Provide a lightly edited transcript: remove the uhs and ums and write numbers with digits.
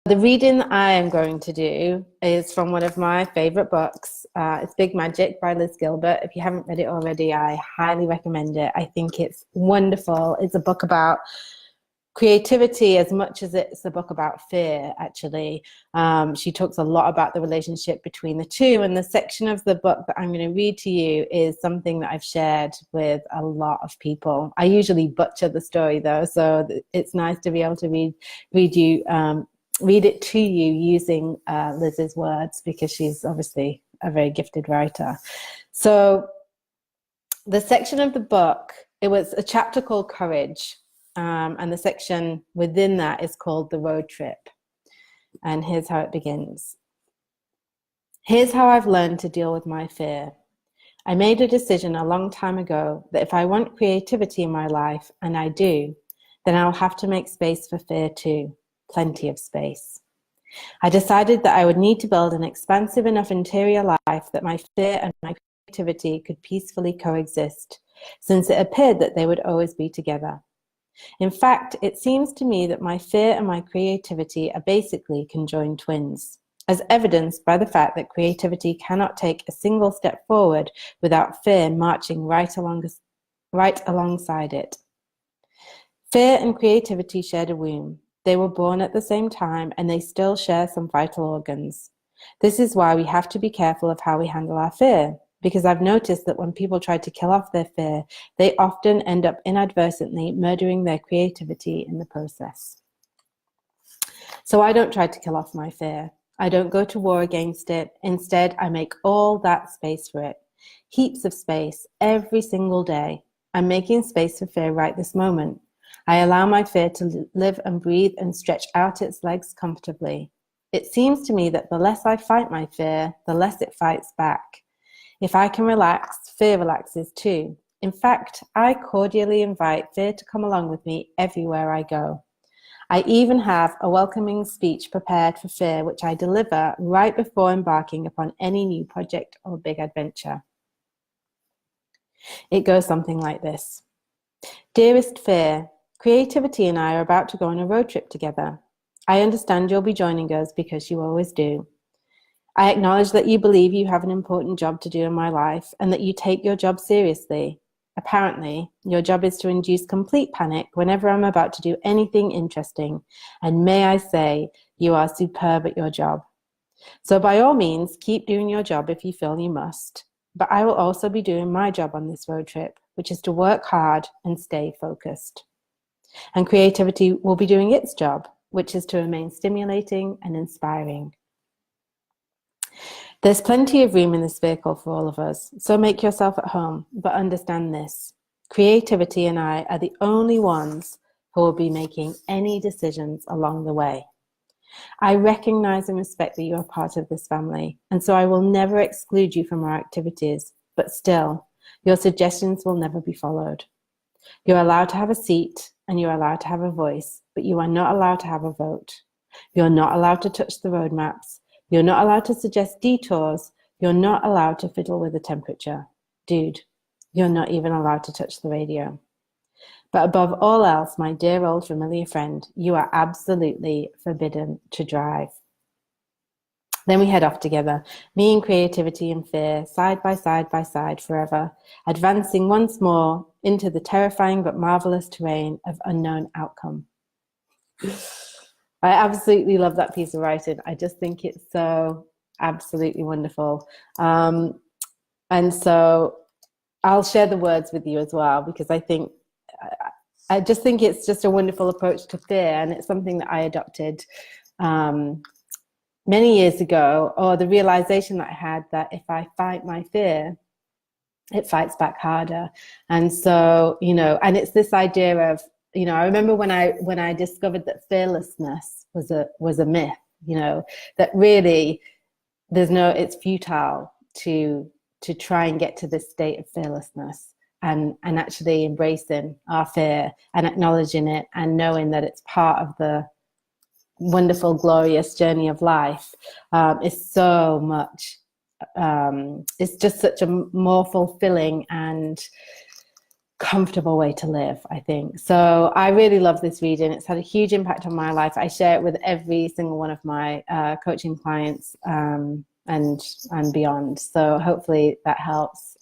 The reading that I am going to do is from one of my favorite books. It's Big Magic by Liz Gilbert. If you haven't read it already, I highly recommend it. I think it's wonderful. It's a book about creativity as much as it's a book about fear, actually. She talks a lot about the relationship between the two, and the section of the book that I'm going to read to you is something that I've shared with a lot of people. I usually butcher the story though, so it's nice to be able to read it to you using Liz's words, because she's obviously a very gifted writer. So the section of the book, it was a chapter called Courage, and the section within that is called The Road Trip. And here's how it begins. Here's how I've learned to deal with my fear. I made a decision a long time ago that if I want creativity in my life, and I do, then I'll have to make space for fear too. Plenty of space. I decided that I would need to build an expansive enough interior life that my fear and my creativity could peacefully coexist, since it appeared that they would always be together. In fact, it seems to me that my fear and my creativity are basically conjoined twins, as evidenced by the fact that creativity cannot take a single step forward without fear marching right alongside it. Fear and creativity shared a womb. They were born at the same time, and they still share some vital organs. This is why we have to be careful of how we handle our fear, because I've noticed that when people try to kill off their fear, they often end up inadvertently murdering their creativity in the process. So I don't try to kill off my fear. I don't go to war against it. Instead, I make all that space for it. Heaps of space every single day. I'm making space for fear right this moment. I allow my fear to live and breathe and stretch out its legs comfortably. It seems to me that the less I fight my fear, the less it fights back. If I can relax, fear relaxes too. In fact, I cordially invite fear to come along with me everywhere I go. I even have a welcoming speech prepared for fear, which I deliver right before embarking upon any new project or big adventure. It goes something like this. Dearest fear, creativity and I are about to go on a road trip together. I understand you'll be joining us because you always do. I acknowledge that you believe you have an important job to do in my life and that you take your job seriously. Apparently, your job is to induce complete panic whenever I'm about to do anything interesting. And may I say, you are superb at your job. So by all means, keep doing your job if you feel you must. But I will also be doing my job on this road trip, which is to work hard and stay focused. And creativity will be doing its job, which is to remain stimulating and inspiring. There's plenty of room in this vehicle for all of us, so make yourself at home, but understand this. Creativity and I are the only ones who will be making any decisions along the way. I recognize and respect that you are part of this family, and so I will never exclude you from our activities, but still, your suggestions will never be followed. You're allowed to have a seat and you're allowed to have a voice, but you are not allowed to have a vote. You're not allowed to touch the roadmaps. You're not allowed to suggest detours. You're not allowed to fiddle with the temperature. Dude, you're not even allowed to touch the radio. But above all else, my dear old familiar friend, you are absolutely forbidden to drive. Then we head off together, me and creativity and fear, side by side forever, advancing once more into the terrifying but marvelous terrain of unknown outcome. I absolutely love that piece of writing. I just think it's so absolutely wonderful. And so I'll share the words with you as well, because I just think it's just a wonderful approach to fear, and it's something that I adopted many years ago, or the realization that I had that if I fight my fear, it fights back harder. And so, and it's this idea of, I remember when I discovered that fearlessness was a myth, that really it's futile to try and get to this state of fearlessness, and actually embracing our fear and acknowledging it and knowing that it's part of the wonderful, glorious journey of life is so much, it's just such a more fulfilling and comfortable way to live, I think. So I really love this reading. It's had a huge impact on my life. I share it with every single one of my coaching clients and beyond. So hopefully that helps.